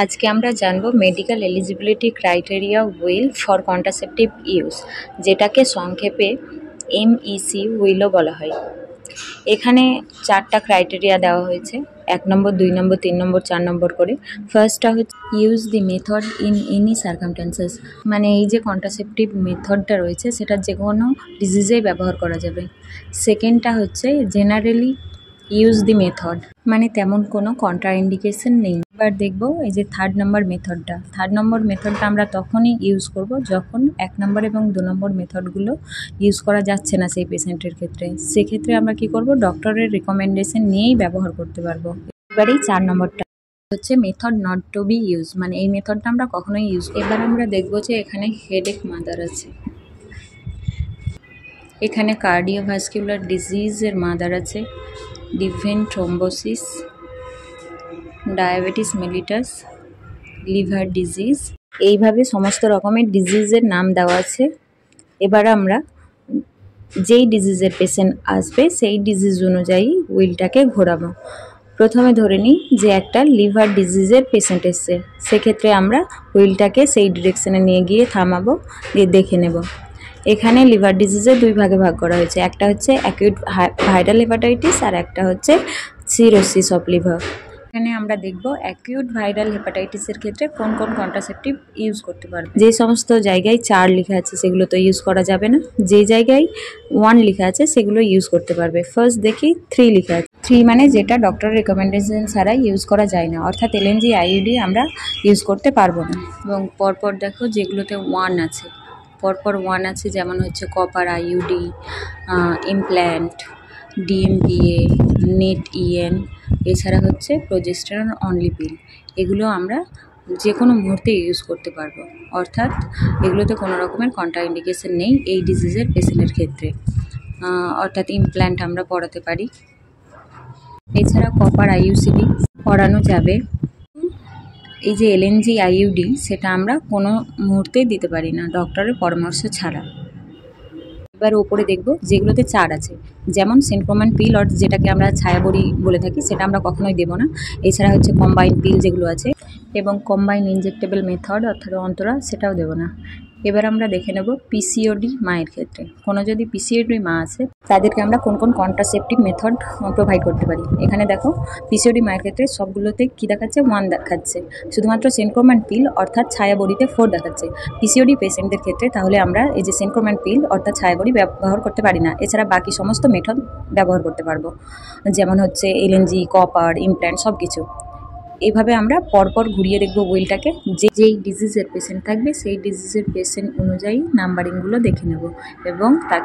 আজকে আমরা জানবো medical eligibility criteria will for contraceptive use, যেটাকে সংক্ষেপে এমইসি উইলও বলা হয়। এখানে 4টা ক্রাইটেরিয়া দেওয়া হয়েছে, 1 নম্বর, 2 নম্বর, 3 নম্বর, 4 নম্বর করে। ফার্স্টটা হচ্ছে use the method in any circumstances, মানে এই যে কন্ট্রাসেপটিভ মেথডটা রয়েছে সেটা যে কোনো ডিজিজেই ব্যবহার করা যাবে। সেকেন্ডটা হচ্ছে জেনারেলি ইউজ দি মেথড, মানে তেমন কোনো কন্ট্রা ইন্ডিকেশন নেই। এবার দেখবো এই যে থার্ড নম্বর মেথডটা আমরা তখনই ইউজ করব যখন 1 নম্বর এবং 2 নম্বর মেথডগুলো ইউজ করা যাচ্ছে না সেই পেশেন্টের ক্ষেত্রে। সেক্ষেত্রে আমরা কি করব, ডক্টরের রিকমেন্ডেশন নিয়েই ব্যবহার করতে পারবো। এবারেই 4 নম্বরটা হচ্ছে method not to be use, মানে এই মেথডটা আমরা কখনোই ইউজ। এবার আমরা দেখবো যে এখানে হেডেক মাদার আছে, এখানে কার্ডিওভাস্কুলার ডিজিজের মাদার আছে, deep vein thrombosis, diabetes mellitus, liver disease, এইভাবে সমস্ত রকমের ডিজিজের নাম দেওয়া আছে। এবার আমরা যেই ডিজিজের পেশেন্ট আসবে সেই ডিজিজ অনুযায়ী উইলটাকে ঘোরাবো। প্রথমে ধরে নিই যে একটা লিভার ডিজিজের পেশেন্ট এসছে, সেক্ষেত্রে আমরা উইলটাকে সেই ডিরেকশনে নিয়ে গিয়ে থামাবো, দিয়ে দেখে নেব। এখানে লিভার ডিজিজের 2 ভাগে ভাগ করা হয়েছে, একটা হচ্ছে অ্যাকিউট ভাইরাল হেপাটাইটিস আর একটা হচ্ছে সিরোসিস অফ লিভার। এখানে আমরা দেখব অ্যাকিউট ভাইরাল হেপাটাইটিসের ক্ষেত্রে কোন কোন কন্ট্রাসেপটিভ ইউজ করতে পারবে। যে সমস্ত জায়গায় 4 লেখা আছে সেগুলো তো ইউজ করা যাবে না, যে জায়গায় 1 লেখা আছে সেগুলো ইউজ করতে পারবে। ফার্স্ট দেখি 3 লেখা আছে। 3 মানে যেটা ডক্টরের রেকমেন্ডেশন ছাড়াই ইউজ করা যায় না, অর্থাৎ এলএনজি আইইউডি আমরা ইউজ করতে পারবো না। এবং পরপর দেখো যেগুলোতে 1 আছে, পরপর 1 আছে, যেমন হচ্ছে copper IUD, implant, DMPA, NET EN, এছাড়া হচ্ছে প্রোজেস্টেরন অনলি পিল। এগুলো আমরা যে কোনো মুহূর্তে ইউজ করতে পারবো, অর্থাৎ এগুলোতে কোনো রকমের কন্ট্রা ইন্ডিকেশন নেই এই ডিজিজের পেশেন্টের ক্ষেত্রে। অর্থাৎ ইমপ্ল্যান্ট আমরা পড়াতে পারি, এছাড়া কপার আইইউসিডি পড়ানো যাবে। এই যে এলএনজি আইইউডি সেটা আমরা কোনো মুহূর্তেই দিতে পারি না ডক্টরের পরামর্শ ছাড়া। এবার ওপরে দেখব যেগুলোতে 4 আছে, যেমন সেন্ট্রোম্যান পিল, যেটাকে আমরা ছায়াবড়ি বলে থাকি, সেটা আমরা কখনোই দেবো না। এছাড়া হচ্ছে কম্বাইন পিল যেগুলো আছে, এবং কম্বাইন ইনজেক্টেবল মেথড অর্থাৎ অন্তরা, সেটাও দেবো না। এবার আমরা দেখে নেব পিসিওডি মায়ের ক্ষেত্রে। কোনো যদি পিসিওডি মা আছে তাদেরকে আমরা কোন কোন কন্ট্রাসেপটিভ মেথড প্রোভাইড করতে পারি। এখানে দেখো পিসিওডি মায়ের ক্ষেত্রে সবগুলোতে কী দেখাচ্ছে, 1 দেখাচ্ছে, শুধুমাত্র সেন্ট্রোম্যান পিল অর্থাৎ ছায়াবড়িতে 4 দেখাচ্ছে। পিসিওডি পেশেন্টদের ক্ষেত্রে তাহলে আমরা এই যে সেন্ট্রোম্যান পিল অর্থাৎ ছায়াবড়ি ব্যবহার করতে পারি না, এছাড়া বাকি সমস্ত মেথড ব্যবহার করতে পারবো, যেমন হচ্ছে এলএনজি, কপার, ইমপ্ল্যান্ট সব কিছু। এইভাবে আমরা পরপর ঘুরিয়ে দেখব উইলটাকে, যেই ডিজিজের পেশেন্ট থাকবে সেই ডিজিজের পেশেন্ট অনুযায়ী নাম্বারিংগুলো দেখে নেব এবং তাকে